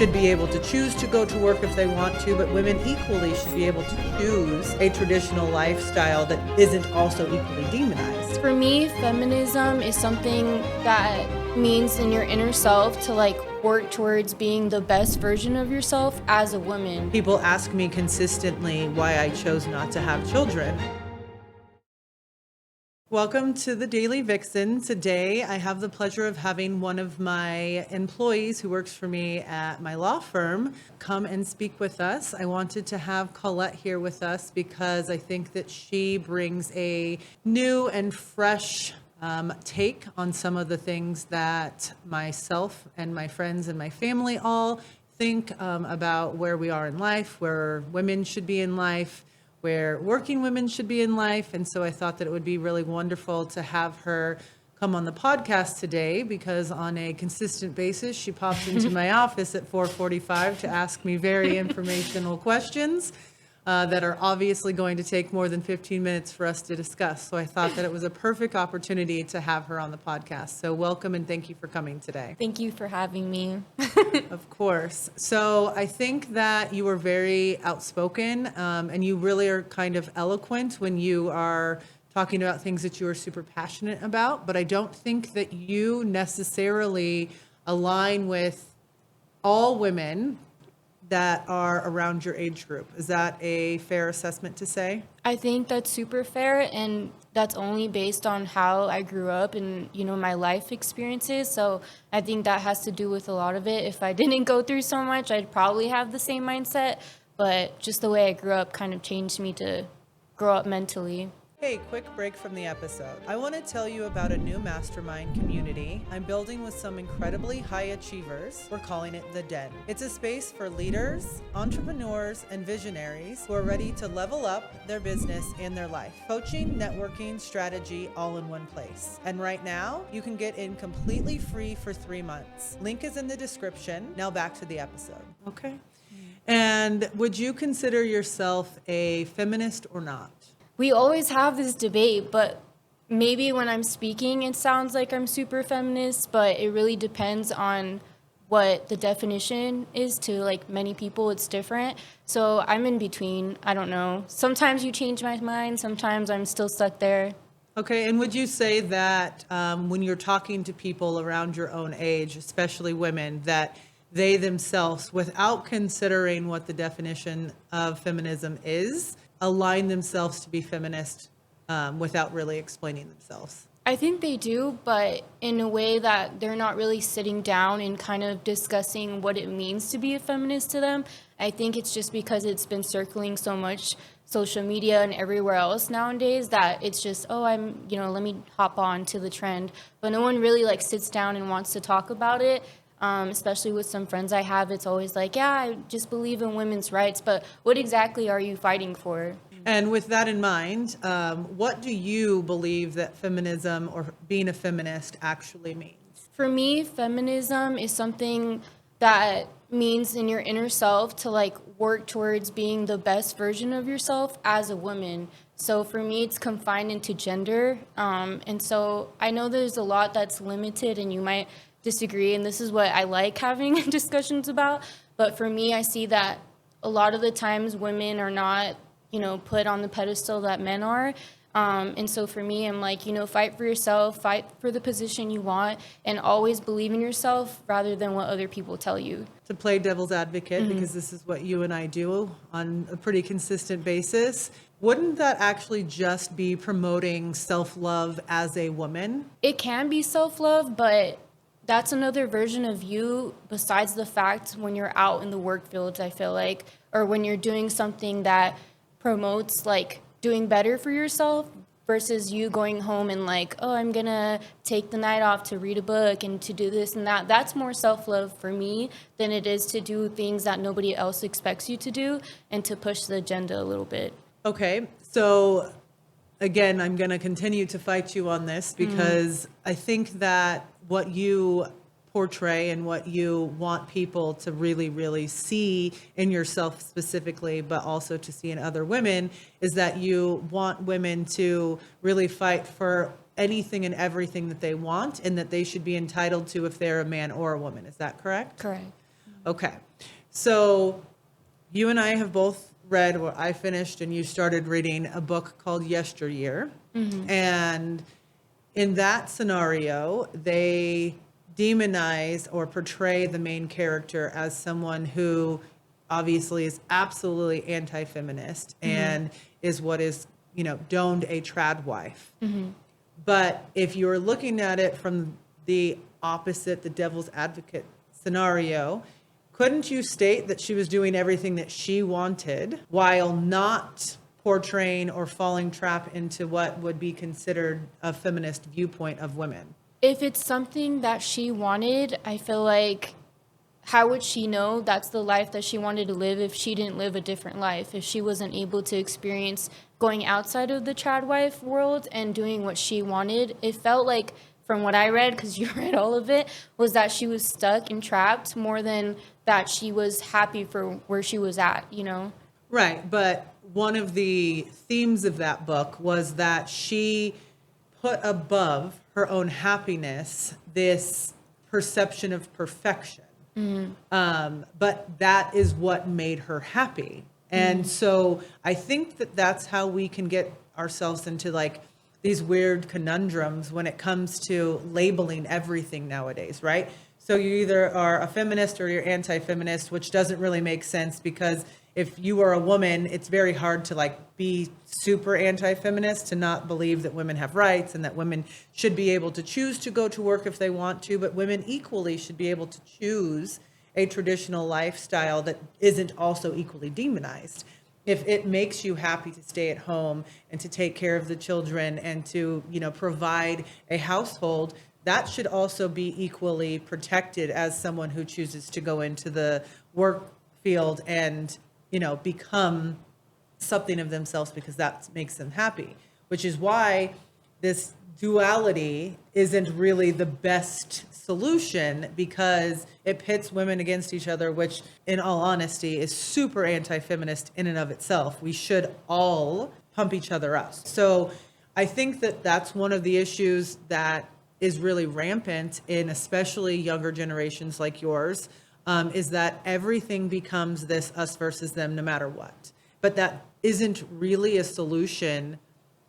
should be able to choose to go to work if they want to, but women equally should be able to choose a traditional lifestyle that isn't also equally demonized. For me, feminism is something that means in your inner self to work towards being the best version of yourself as a woman. People ask me consistently why I chose not to have children. Welcome to the Daily Vixen. Today, I have the pleasure of having one of my employees who works for me at my law firm come and speak with us. I wanted to have Collette here with us because I think that she brings a new and fresh take on some of the things that myself and my friends and my family all think about where we are in life, where women should be in life, where working women should be in life. And so I thought that it would be really wonderful to have her come on the podcast today because on a consistent basis, she pops into my office at 4:45 to ask me very informational questions that are obviously going to take more than 15 minutes for us to discuss. So I thought that it was a perfect opportunity to have her on the podcast. So welcome and thank you for coming today. Thank you for having me. Of course. So I think that you are very outspoken and you really are kind of eloquent when you are talking about things that you are super passionate about, but I don't think that you necessarily align with all women that are around your age group. Is that a fair assessment to say? I think that's super fair, and that's only based on how I grew up and, my life experiences. So I think that has to do with a lot of it. If I didn't go through so much, I'd probably have the same mindset, but just the way I grew up kind of changed me to grow up mentally. Hey, quick break from the episode. I want to tell you about a new mastermind community I'm building with some incredibly high achievers. We're calling it The Den. It's a space for leaders, entrepreneurs, and visionaries who are ready to level up their business and their life. Coaching, networking, strategy, all in one place. And right now, you can get in completely free for 3 months. Link is in the description. Now back to the episode. Okay. And would you consider yourself a feminist or not? We always have this debate, but maybe when I'm speaking, it sounds like I'm super feminist, but it really depends on what the definition is to many people. It's different. So I'm in between. I don't know. Sometimes you change my mind. Sometimes I'm still stuck there. Okay. And would you say that when you're talking to people around your own age, especially women, that they themselves, without considering what the definition of feminism is, align themselves to be feminist without really explaining themselves? I think they do, but in a way that they're not really sitting down and kind of discussing what it means to be a feminist to them. I think it's just because it's been circling so much social media and everywhere else nowadays that it's just, let me hop on to the trend. But no one really sits down and wants to talk about it. Especially with some friends I have, it's always I just believe in women's rights, but what exactly are you fighting for? And with that in mind, what do you believe that feminism or being a feminist actually means? For me, feminism is something that means in your inner self to work towards being the best version of yourself as a woman. So for me, it's confined into gender. And so I know there's a lot that's limited and you might disagree, and this is what I like having discussions about. But for me, I see that a lot of the times women are not, put on the pedestal that men are. And so for me, I'm fight for yourself, fight for the position you want, and always believe in yourself rather than what other people tell you. To play devil's advocate, because this is what you and I do on a pretty consistent basis, wouldn't that actually just be promoting self-love as a woman? It can be self-love, but that's another version of you besides the fact when you're out in the work fields, I feel like, or when you're doing something that promotes doing better for yourself versus you going home and I'm gonna take the night off to read a book and to do this and that. That's more self-love for me than it is to do things that nobody else expects you to do and to push the agenda a little bit. Okay, so again, I'm going to continue to fight you on this because I think that what you portray and what you want people to really, really see in yourself specifically, but also to see in other women, is that you want women to really fight for anything and everything that they want and that they should be entitled to if they're a man or a woman. Is that correct? Correct. Okay. So you and I have both read, or I finished and you started reading a book called Yesteryear. And in that scenario, they demonize or portray the main character as someone who obviously is absolutely anti-feminist and is what is, doned a trad wife. But if you're looking at it from the opposite, the devil's advocate scenario, couldn't you state that she was doing everything that she wanted while not portraying or falling trap into what would be considered a feminist viewpoint of women? If it's something that she wanted, I feel like how would she know that's the life that she wanted to live if she didn't live a different life, if she wasn't able to experience going outside of the trad wife world and doing what she wanted? It felt like, from what I read, because you read all of it, was that she was stuck and trapped more than that she was happy for where she was at, Right. But one of the themes of that book was that she put above her own happiness this perception of perfection. But that is what made her happy. And so I think that that's how we can get ourselves into like these weird conundrums when it comes to labeling everything nowadays, right? So you either are a feminist or you're anti-feminist, which doesn't really make sense because if you are a woman, it's very hard to like be super anti-feminist, to not believe that women have rights and that women should be able to choose to go to work if they want to, but women equally should be able to choose a traditional lifestyle that isn't also equally demonized. If it makes you happy to stay at home and to take care of the children and to, provide a household, that should also be equally protected as someone who chooses to go into the work field and, become something of themselves because that makes them happy, which is why this duality isn't really the best solution because it pits women against each other, which in all honesty is super anti-feminist in and of itself. We should all pump each other up. So I think that that's one of the issues that is really rampant in especially younger generations like yours, is that everything becomes this us versus them no matter what. But that isn't really a solution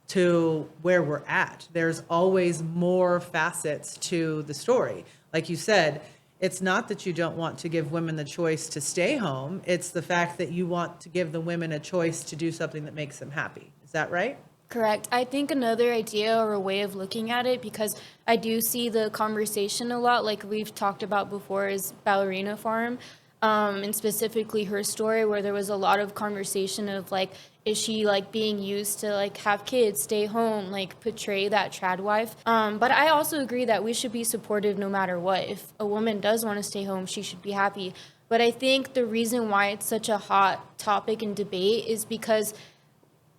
to where we're at. There's always more facets to the story. Like you said, it's not that you don't want to give women the choice to stay home. It's the fact that you want to give the women a choice to do something that makes them happy. Is that right? Correct. I think another idea or a way of looking at it, because I do see the conversation a lot, like we've talked about before, is Ballerina Farm. And specifically her story, where there was a lot of conversation of like, is she like being used to like have kids, stay home, like portray that trad wife? But I also agree that we should be supportive no matter what. If a woman does want to stay home, she should be happy. But I think the reason why it's such a hot topic and debate is because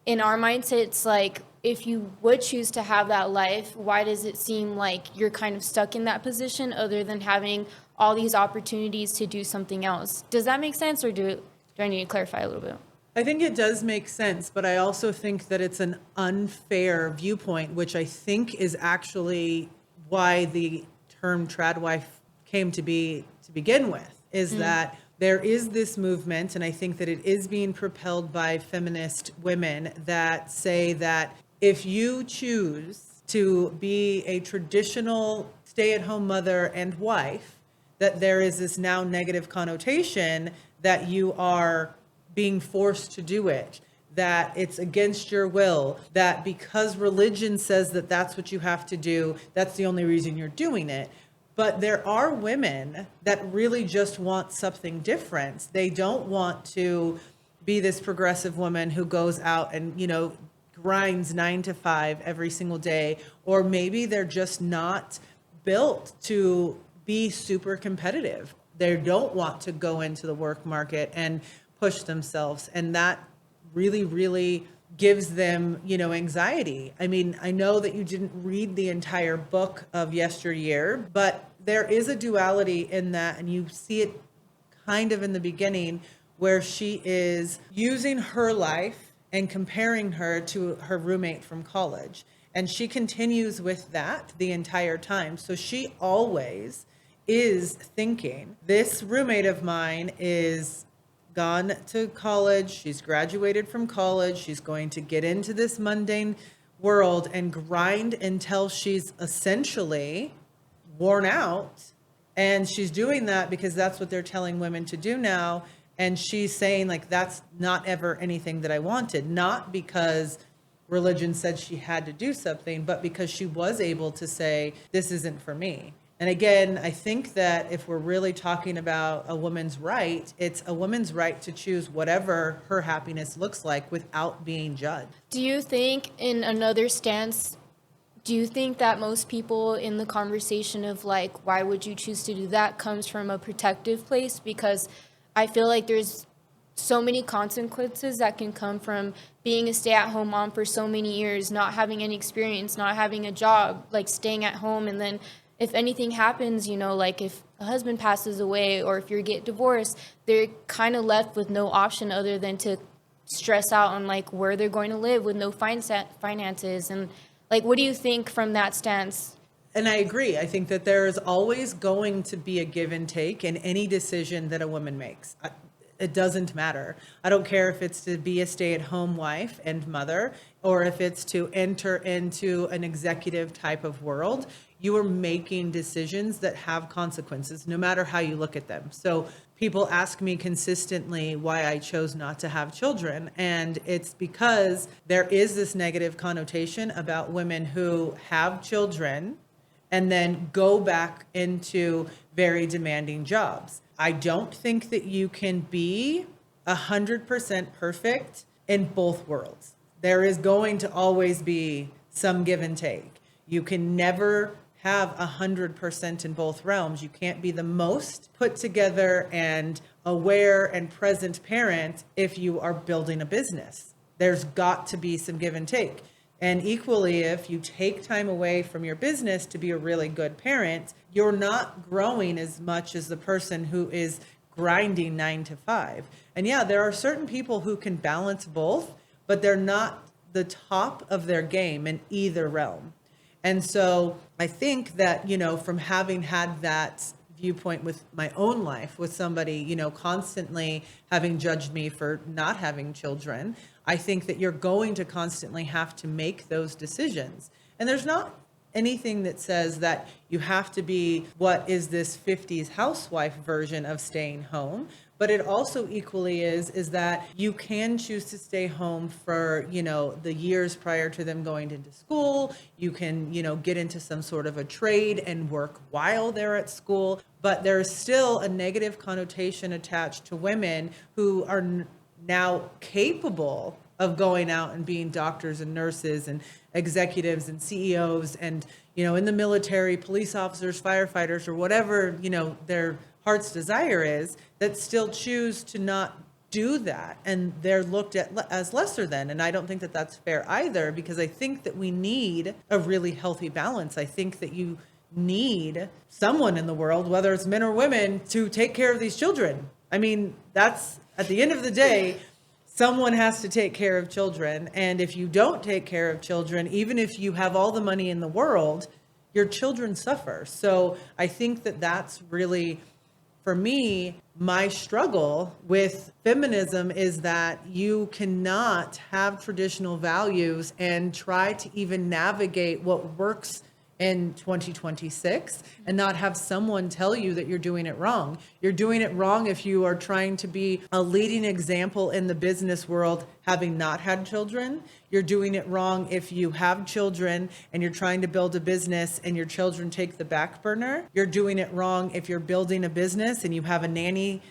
in our mindset, it's like, if you would choose to have that life, why does it seem like you're kind of stuck in that position other than having all these opportunities to do something else? Does that make sense, or do I need to clarify a little bit? I think it does make sense, but I also think that it's an unfair viewpoint, which I think is actually why the term trad wife came to be to begin with, is that there is this movement, and I think that it is being propelled by feminist women that say that if you choose to be a traditional stay-at-home mother and wife, that there is this now negative connotation that you are being forced to do it, that it's against your will, that because religion says that that's what you have to do, that's the only reason you're doing it. But there are women that really just want something different. They don't want to be this progressive woman who goes out and, grinds 9 to 5 every single day. Or maybe they're just not built to be super competitive. They don't want to go into the work market and push themselves. And that really, really gives them, anxiety. I mean, I know that you didn't read the entire book of Yesteryear, but there is a duality in that, and you see it kind of in the beginning where she is using her life and comparing her to her roommate from college. And she continues with that the entire time. So she always is thinking. This roommate of mine is gone to college. She's graduated from college. She's going to get into this mundane world and grind until she's essentially worn out. And she's doing that because that's what they're telling women to do now. And she's saying, like, that's not ever anything that I wanted, not because religion said she had to do something, but because she was able to say, this isn't for me. And again, I think that if we're really talking about a woman's right, it's a woman's right to choose whatever her happiness looks like without being judged. Do you think, in another stance, do you think that most people in the conversation of like, why would you choose to do that, comes from a protective place? Because I feel like there's so many consequences that can come from being a stay-at-home mom for so many years, not having any experience, not having a job, like staying at home. And then if anything happens, you know, like if a husband passes away or if you get divorced, they're kind of left with no option other than to stress out on like where they're going to live with no finances. And like, what do you think from that stance? And I agree. I think that there is always going to be a give and take in any decision that a woman makes. It doesn't matter. I don't care if it's to be a stay-at-home wife and mother, or if it's to enter into an executive type of world. You are making decisions that have consequences, no matter how you look at them. So people ask me consistently why I chose not to have children. And it's because there is this negative connotation about women who have children and then go back into very demanding jobs. I don't think that you can be 100% perfect in both worlds. There is going to always be some give and take. You can never have 100% in both realms. You can't be the most put together and aware and present parent if you are building a business. There's got to be some give and take. And equally, if you take time away from your business to be a really good parent, you're not growing as much as the person who is grinding 9 to 5. And yeah, there are certain people who can balance both, but they're not the top of their game in either realm. And so I think that, you know, from having had that viewpoint with my own life, with somebody, you know, constantly having judged me for not having children, I think that you're going to constantly have to make those decisions. And there's not anything that says that you have to be what is this 50s housewife version of staying home. But it also equally is that you can choose to stay home for, you know, the years prior to them going into school. You can, you know, get into some sort of a trade and work while they're at school. But there's still a negative connotation attached to women who are now capable of going out and being doctors and nurses and executives and CEOs and, you know, in the military, police officers, firefighters, or whatever, you know, their heart's desire is, that still choose to not do that. And they're looked at as lesser than. And I don't think that that's fair either, because I think that we need a really healthy balance. I think that you need someone in the world, whether it's men or women, to take care of these children. I mean, that's, at the end of the day, someone has to take care of children. And if you don't take care of children, even if you have all the money in the world, your children suffer. So I think that that's really, for me, my struggle with feminism is that you cannot have traditional values and try to even navigate what works in 2026 and not have someone tell you that you're doing it wrong. You're doing it wrong if you are trying to be a leading example in the business world having not had children. You're doing it wrong if you have children and you're trying to build a business and your children take the back burner. You're doing it wrong if you're building a business and you have a nanny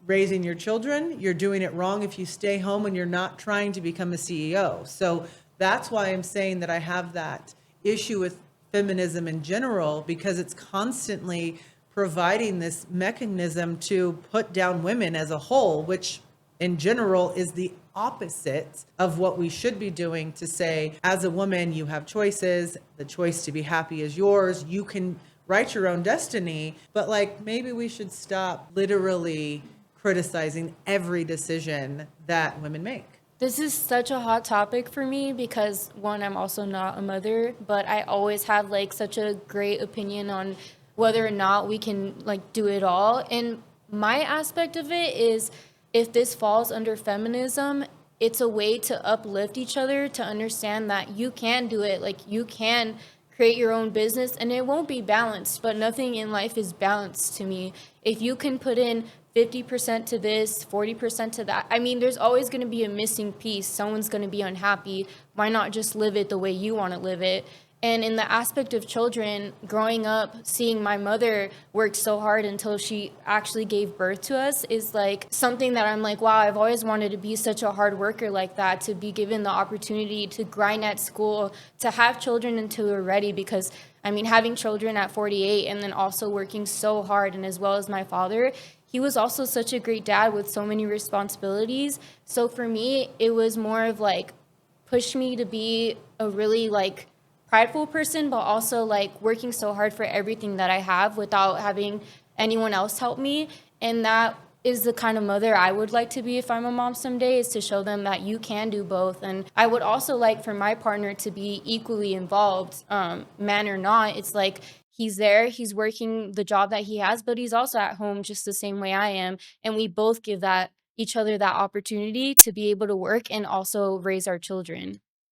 raising your children. You're doing it wrong if you stay home and you're not trying to become a CEO. So that's why I'm saying that I have that issue with feminism in general, because it's constantly providing this mechanism to put down women as a whole, which in general is the opposite of what we should be doing, to say, as a woman, you have choices. The choice to be happy is yours. You can write your own destiny. But like, maybe we should stop literally criticizing every decision that women make. This is such a hot topic for me because, one, I'm also not a mother, but I always have like such a great opinion on whether or not we can like do it all. And my aspect of it is, if this falls under feminism, it's a way to uplift each other, to understand that you can do it. Like, you can create your own business and it won't be balanced, but nothing in life is balanced to me. If you can put in 50% to this, 40% to that, I mean, there's always going to be a missing piece. Someone's going to be unhappy. Why not just live it the way you want to live it? And in the aspect of children, growing up, seeing my mother work so hard until she actually gave birth to us is like something that I'm like, wow, I've always wanted to be such a hard worker like that, to be given the opportunity to grind at school, to have children until we're ready. Because, I mean, having children at 48 and then also working so hard, and as well as my father, he was also such a great dad with so many responsibilities. So for me, it was more of like, push me to be a really like prideful person, but also like working so hard for everything that I have without having anyone else help me. And that is the kind of mother I would like to be if I'm a mom someday, is to show them that you can do both. And I would also like for my partner to be equally involved, man or not. It's like, he's there, he's working the job that he has, but he's also at home just the same way I am. And we both give that each other that opportunity to be able to work and also raise our children.